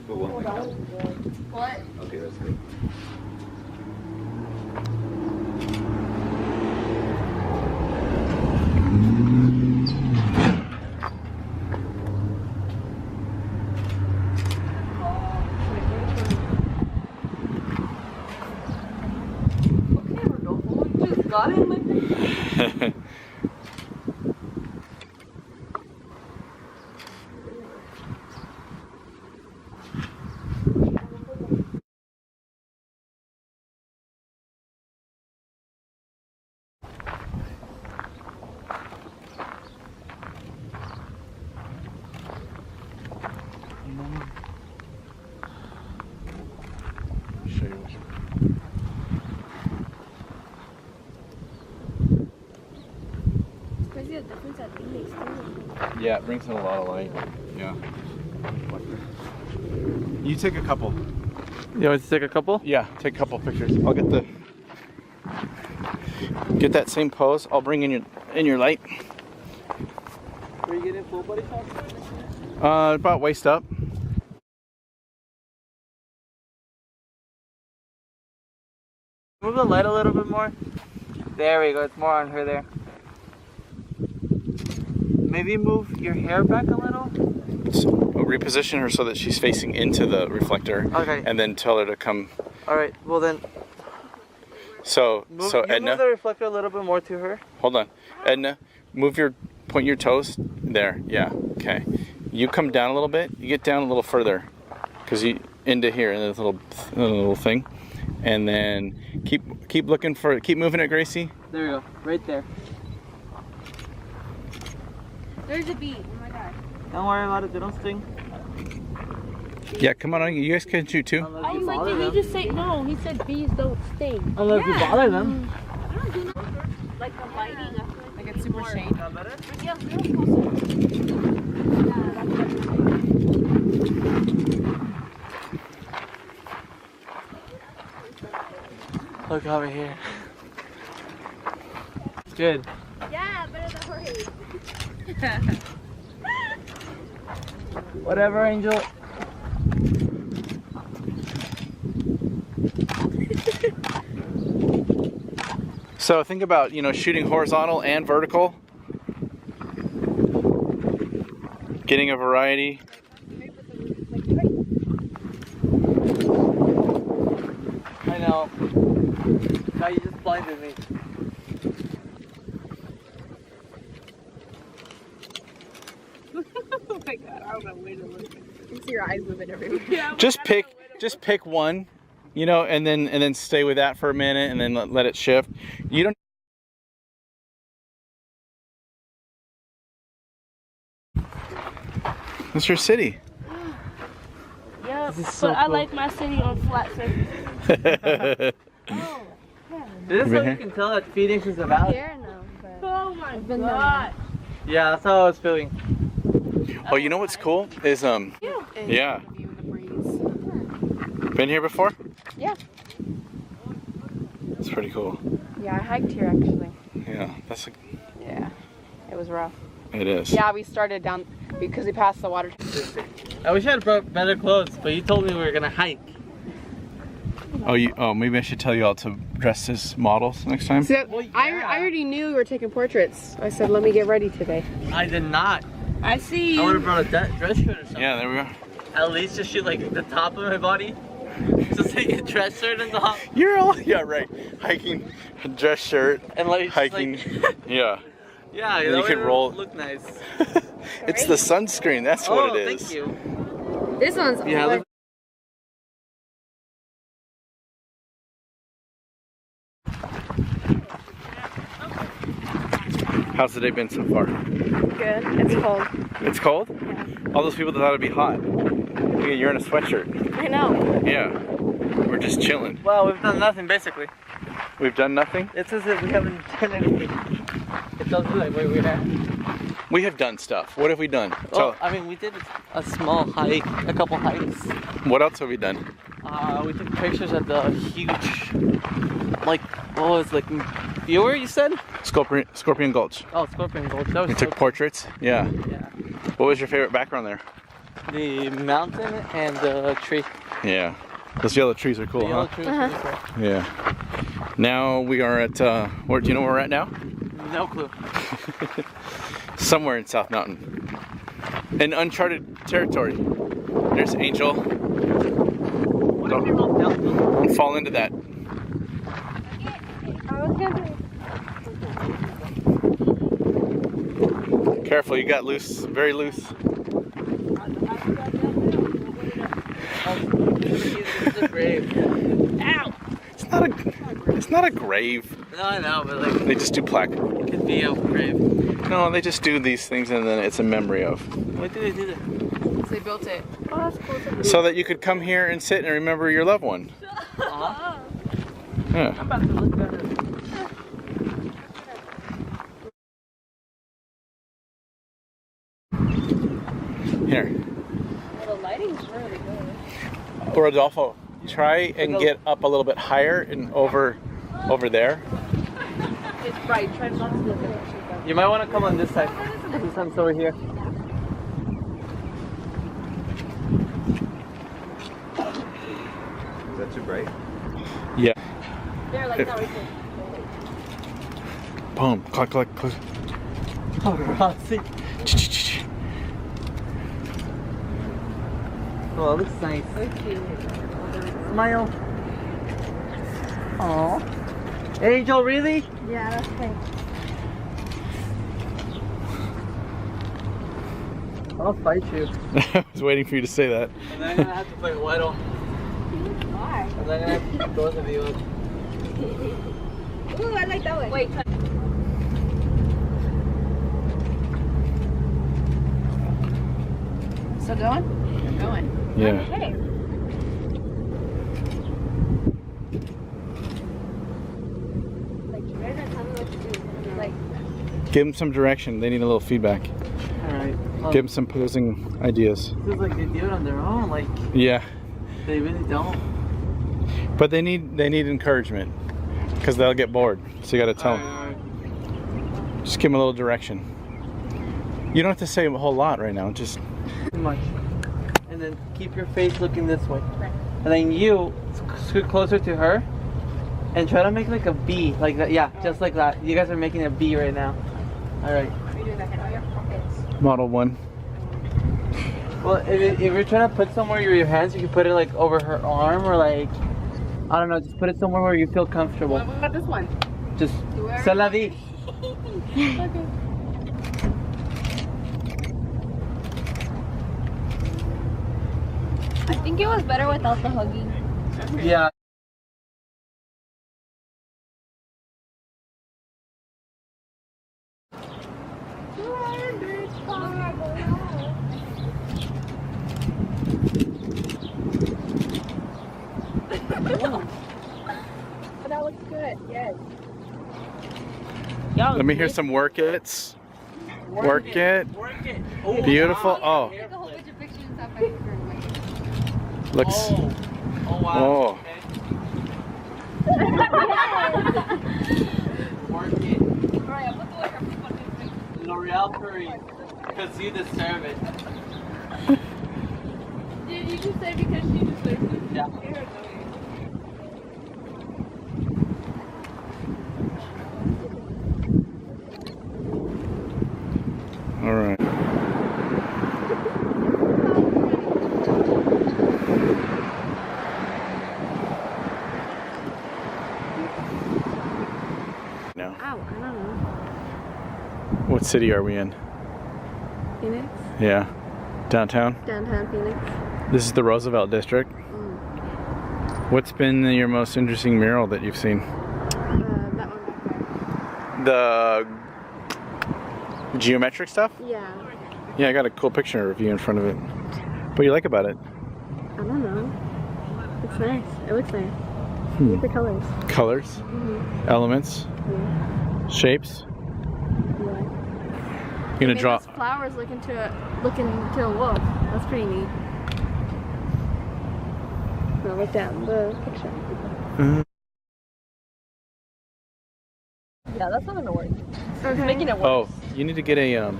Put one thing up. What? Okay, that's good. Got it like Show you what It's crazy the difference that thing makes too. Yeah, it brings in a lot of light. Yeah. You take a couple. You want to take a couple? Yeah, take a couple pictures. I'll get that same pose. I'll bring in your light. Were you getting full body shots? About waist up. Move the light a little bit more. There we go. It's more on her there. Maybe move your hair back a little. So I'll reposition her so that she's facing into the reflector. Okay. And then tell her to come. All right. Well then, So move, so you Edna, move the reflector a little bit more to her. hold on. Edna, point your toes there. Yeah. Okay. You come down a little bit. You get down a little further, cause you into here in this little thing, and then keep moving it, Gracie. There we go. Right there. There's a bee. Oh my god. Don't worry about it. They don't sting. Yeah, come on. You guys can shoot too. Unless I you was like, bother did he them. just say no? He said bees don't sting. Unless you bother them. I don't do nothing. Like the lighting, I feel like it's super shade. Not better? Yeah, real close. Look over here. Good. Yeah, better than worry. Whatever, Angel. So think about, shooting horizontal and vertical. Getting a variety. I know. Now you just blinded me. Oh my god, I don't know where to look. You see your eyes moving everywhere. Yeah, Just pick one, and then stay with that for a minute, and then let it shift. You don't. It's your city. Yeah, This is so but I cool. like my city on flat surfaces. Oh, This is been how here? you can tell that Phoenix is a valley. here now, but Oh my been god. Yeah, that's how I was feeling. Oh, you know what's cool is yeah. The view and the breeze. Been here before? Yeah. It's pretty cool. Yeah, I hiked here actually. Yeah, Yeah. It was rough. it is. Yeah, we started down because we passed the water. I wish I had brought better clothes, but you told me we were gonna hike. Oh, maybe I should tell you all to dress as models next time. So, Well, I yeah. already knew we were taking portraits. I said, let me get ready today. I did not. I see I would have brought a dress shirt or something. Yeah, there we go. At least just shoot like the top of my body. Just take a dress shirt and top. Yeah, right. Hiking, dress shirt, And like hiking. Yeah. yeah, And that you would can roll. look nice. It's the sunscreen. That's what it is. Thank you. This one's Yeah, like, look. How's the day been so far? good. It's cold. It's cold? All those people that thought it'd be hot. Yeah, you're in a sweatshirt. I know. Yeah. We're just chilling. Well, we've done nothing basically. We've done nothing. It's as if we haven't done anything. It doesn't look like where we're at. We have done stuff. What have we done? Well, I mean, we did a small hike, a couple hikes. What else have we done? We took pictures at the huge, like, what was like, viewer you said? Scorpion Gulch. Oh, Scorpion Gulch. That was We so took portraits. Yeah. cool. Yeah. What was your favorite background there? The mountain and the tree. Yeah. Those yellow trees are The cool, yellow huh? tree was really cool. Yeah. Now we are at, where, do you know where we're at now? No clue. Somewhere in South Mountain. In uncharted territory. There's Angel. What if we roll downhill? Don't fall into that. Careful, you got loose, very loose. It's a grave. Ow! It's not a grave. No, I know, but like, They just do plaque. it could be a grave. No, they just do these things and then it's a memory of. Why do they do that? So they built it. Oh, that's cool. So that you could come here and sit and remember your loved one. Uh-huh. Yeah. I'm about to look at it. Here. The lighting's really good. Rodolfo, try and get up a little bit higher and over there. It's bright. Try not to look at it. You might want to come on this side. This one's over here. Is that too bright? Yeah. There, like that right there. Boom. Click, click, click. Oh, see. Oh, it looks nice. Smile. Aww. Angel, really? Yeah, that's okay. I'll fight you. I was waiting for you to say that. And then I'm gonna have to fight Weddle. Why? And then I'm gonna have to keep both of you up. Ooh, I like that one. Wait, Still going? Keep going. Yeah. hey. Like, you guys are telling me what to do. Like, Give them some direction. They need a little feedback. Alright. Well, Give them some posing ideas. feels like they do it on their own. Like, Yeah. they really don't. But they need encouragement because they'll get bored. So you got to tell them. Alright. Just give them a little direction. You don't have to say a whole lot right now. Just Too much. And then keep your face looking this way. And then you scoot closer to her and try to make like a B, like that. Yeah, just like that. You guys are making a B right now. All right. model one. Well, if you're trying to put somewhere your hands, you can put it like over her arm or like, I don't know, just put it somewhere where you feel comfortable. What about this one? Just c'est la vie. Okay. I think it was better without the hugging. Yeah. Oh, that looks good. Yes. Let me hear some work it's. Work it. Work it. Oh, Beautiful. Oh, Take a whole bunch of pictures and stuff back here. looks. Oh, oh wow. Oh. Okay. Work it. Alright, I'll put the liquor on this thing. L'Oreal Paris. Because you deserve it. Dude, you just said because she deserves it. Yeah. You're annoying. All right. Now, Ow, I don't know. what city are we in? Phoenix? Yeah, downtown. Downtown Phoenix. This is the Roosevelt District. What's been your most interesting mural that you've seen? That one back The geometric stuff? there. Yeah. Yeah, I got a cool picture of you in front of it. What do you like about it? I don't know. It's nice. It looks nice. Hmm. Look at the colors. Colors, elements, Yeah. shapes. Yeah. You're gonna Made draw. those flowers look into a wolf. That's pretty neat. Now look down the picture. Mhm. Yeah, that's not gonna work. Okay. Making it work. Oh, you need to get a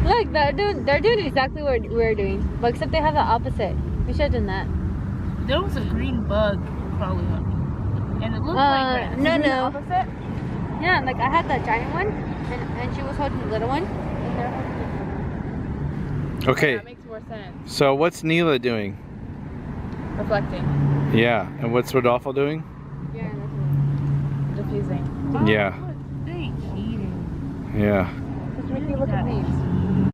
Look Look, they're doing exactly what we're doing, but except they have the opposite. We should have done that. There was a green bug crawling on me. And it looked like that. No. Opposite? Yeah, like I had the giant one, and she was holding the little one. And they're holding the Okay, That makes more sense. so what's Neela doing? Reflecting. Yeah, and what's Rodolfo doing? yeah, Diffusing. Yeah. They cheating. Yeah. Ricky, look at these.